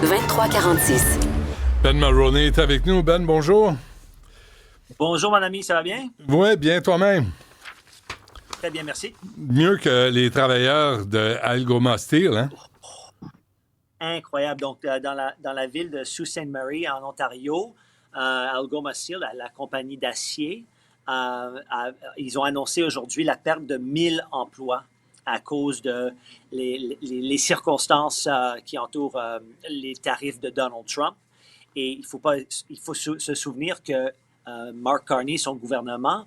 2346. Ben Mulroney est avec nous. Ben, bonjour. Bonjour, mon ami, ça va bien? Oui, bien toi-même. Très bien, merci. Mieux que les travailleurs de Algoma Steel, hein? Incroyable. Donc, dans la ville de Sault Ste. Marie, en Ontario, Algoma Steel, la compagnie d'acier, ils ont annoncé aujourd'hui la perte de 1000 emplois à cause de les circonstances qui entourent les tarifs de Donald Trump. Et il faut se souvenir que Mark Carney, son gouvernement,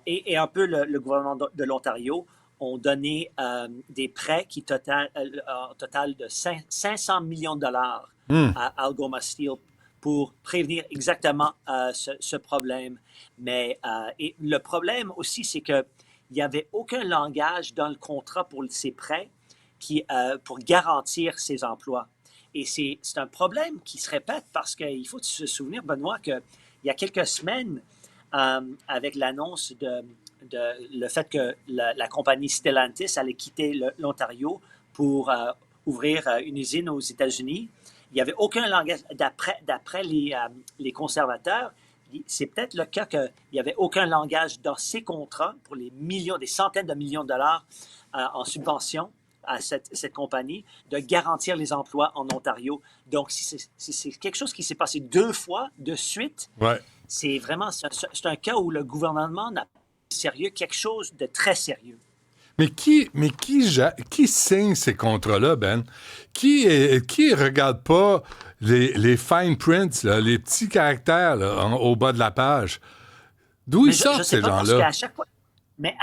et un peu le gouvernement de l'Ontario ont donné des prêts qui total de 500 millions de dollars à Algoma Steel pour prévenir exactement ce problème. Mais et le problème aussi, c'est qu'il n'y avait aucun langage dans le contrat pour ces prêts pour garantir ces emplois. Et c'est un problème qui se répète parce qu'il faut se souvenir, Benoît, qu'il y a quelques semaines, avec l'annonce le fait que la compagnie Stellantis allait quitter l'Ontario pour ouvrir une usine aux États-Unis, il n'y avait aucun langage. D'après les conservateurs, c'est peut-être le cas qu'il n'y avait aucun langage dans ces contrats pour les millions, des centaines de millions de dollars en subvention à cette compagnie, de garantir les emplois en Ontario. Donc, si c'est quelque chose qui s'est passé 2 fois de suite, Ouais. c'est un cas où le gouvernement n'a pas sérieux, quelque chose de très sérieux. Mais qui signe ces contrats-là, Ben? Qui regarde pas les fine prints, là, les petits caractères là, au bas de la page? D'où ils Mais je ne sortent, sais ces pas, parce gens-là? qu'à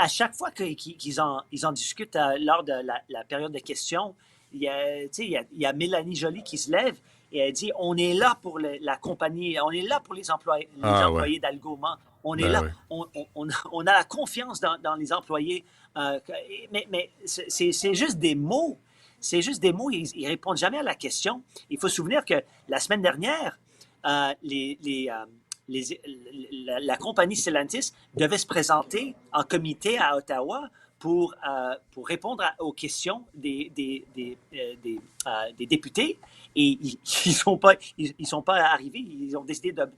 chaque fois, qu'ils en discutent lors de la période de questions, il y a Mélanie Joly qui se lève et elle dit on est là pour la compagnie, on est là pour les Ah ouais, employés d'Algoma, on est ben là, oui. on a la confiance dans les employés. Mais c'est juste des mots. C'est juste des mots, ils répondent jamais à la question. Il faut se souvenir que la semaine dernière, les, la compagnie Stellantis devait se présenter en comité à Ottawa pour répondre aux questions des députés. Et ils ne sont pas arrivés, ils ont décidé de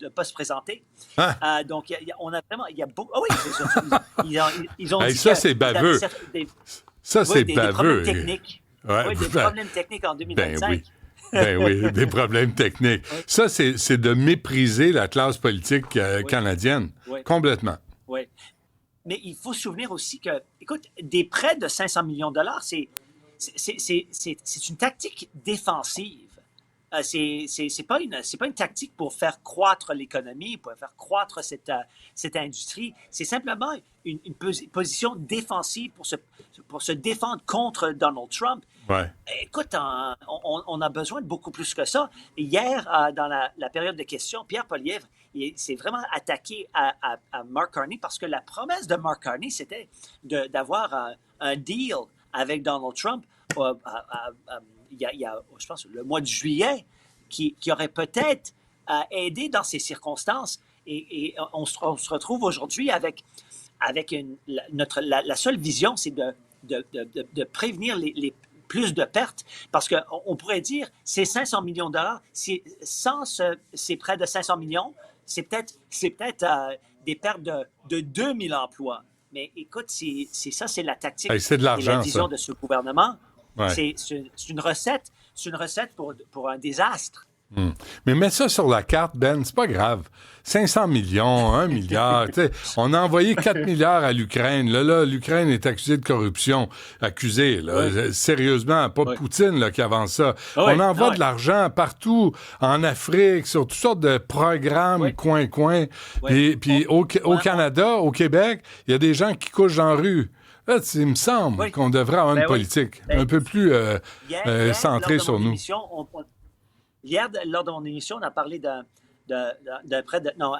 ne pas se présenter. Hein? Donc, on a vraiment. Il y a beaucoup. Oh oui, c'est ça. Ils ont Hey, dit ça, qu'ils c'est baveux. avaient Ça, c'est des problèmes baveux. techniques. Ouais, Oui, des ben, problèmes techniques en ben 2025. oui. Ben oui, des problèmes techniques. Oui, Ça, c'est de mépriser la classe politique oui, canadienne. oui, Complètement. oui. Mais il faut se souvenir aussi que, écoute, des prêts de 500 millions de dollars, c'est une tactique défensive. C'est pas une tactique pour faire croître l'économie, pour faire croître cette industrie. C'est simplement une position défensive pour se défendre contre Donald Trump. Ouais. Écoute, on a besoin de beaucoup plus que ça. Hier, dans la période de questions, Pierre Poilievre s'est vraiment attaqué à Mark Carney parce que la promesse de Mark Carney, c'était d'avoir un deal avec Donald Trump il y a, je pense, le mois de juillet, qui aurait peut-être aidé dans ces circonstances. Et on se retrouve aujourd'hui avec la seule vision, c'est de prévenir les plus de pertes, parce qu'on pourrait dire ces 500 millions de dollars, sans ces prêts de 500 millions, c'est peut-être des pertes de 2000 emplois. Mais écoute, c'est la Hey, tactique c'est de et la l'argent, vision ça. de ce gouvernement. Ouais. C'est une recette pour un désastre. Hmm. Mais mets ça sur la carte, Ben, c'est pas grave. 500 millions, 1 milliard, tu sais, on a envoyé 4 milliards à l'Ukraine. Là, l'Ukraine est accusée de corruption. Accusée, là. Oui, Sérieusement, pas oui. Poutine, là, qui avance ça. Ah On oui, ah envoie oui, de l'argent partout, en Afrique, sur toutes sortes de programmes, oui, coin-coin. oui. Puis au On, on- Canada, au Québec, il y a des gens qui couchent dans la rue. Là, il me semble oui, qu'on devrait avoir une ben oui. politique un Ben, peu plus lors centrée de sur mon nous. émission, lors de mon émission, on a parlé de près de, non,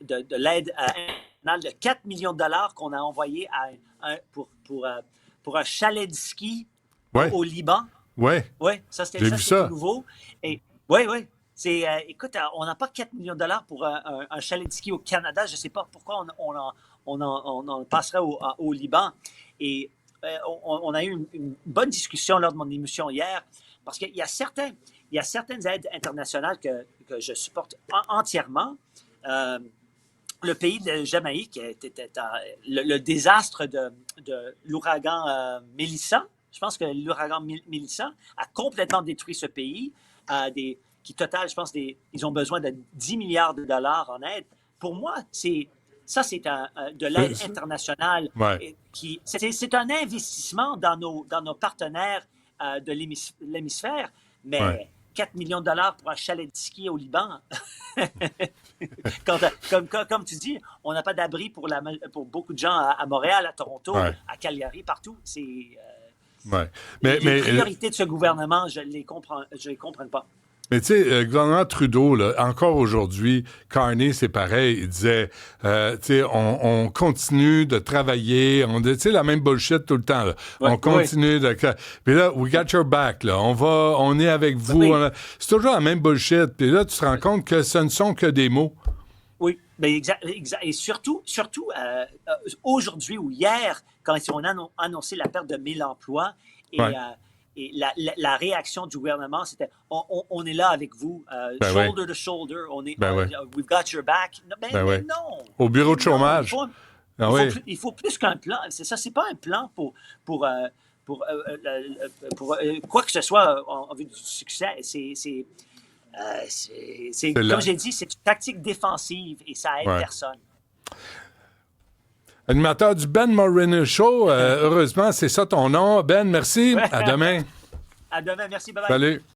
de l'aide internationale de 4 millions de dollars qu'on a envoyé pour un chalet de ski Ouais, au Liban. ouais, Oui, j'ai vu c'était tout ça. nouveau. Et oui, oui. Écoute, on n'a pas 4 millions de dollars pour un chalet de ski au Canada. Je ne sais pas pourquoi on en passerait au Liban. Et on a eu une bonne discussion lors de mon émission hier, parce qu'il y a il y a certaines aides internationales que je supporte entièrement. Le pays de Jamaïque était le désastre de l'ouragan Melissa. Je pense que l'ouragan Melissa a complètement détruit ce pays. Qui total, je pense, ils ont besoin de 10 milliards de dollars en aide. Pour moi, c'est de l'aide internationale. Ouais. C'est un investissement dans nos partenaires de l'hémisphère, mais Ouais. 4 millions de dollars pour un chalet de ski au Liban. Comme tu dis, on n'a pas d'abri pour beaucoup de gens à Montréal, à Toronto, Ouais. à Calgary, partout. Ouais. Les priorités de ce gouvernement, je les comprends pas. Mais tu sais, le gouvernement Trudeau, là, encore aujourd'hui, Carney, c'est pareil, il disait, tu sais, on continue de travailler, tu sais, la même bullshit tout le temps, là. Ouais, On continue de... Puis là, we got your back, là. On est avec vous. Oui. C'est toujours la même bullshit. Puis là, tu te rends compte que ce ne sont que des mots. Oui, ben exact. Et surtout aujourd'hui ou hier, quand ils ont annoncé la perte de 1000 emplois, et la réaction du gouvernement, c'était on est là avec vous, shoulder to shoulder, we've got your back. Mais non. Au bureau de chômage. Il faut plus qu'un plan. C'est ça, c'est pas un plan pour quoi que ce soit en vue du succès. Comme j'ai dit, c'est une tactique défensive et ça aide personne. Animateur du Ben Moreno Show, heureusement, c'est ça ton nom. Ben, merci. À demain. À demain, merci. Bye bye. Salut.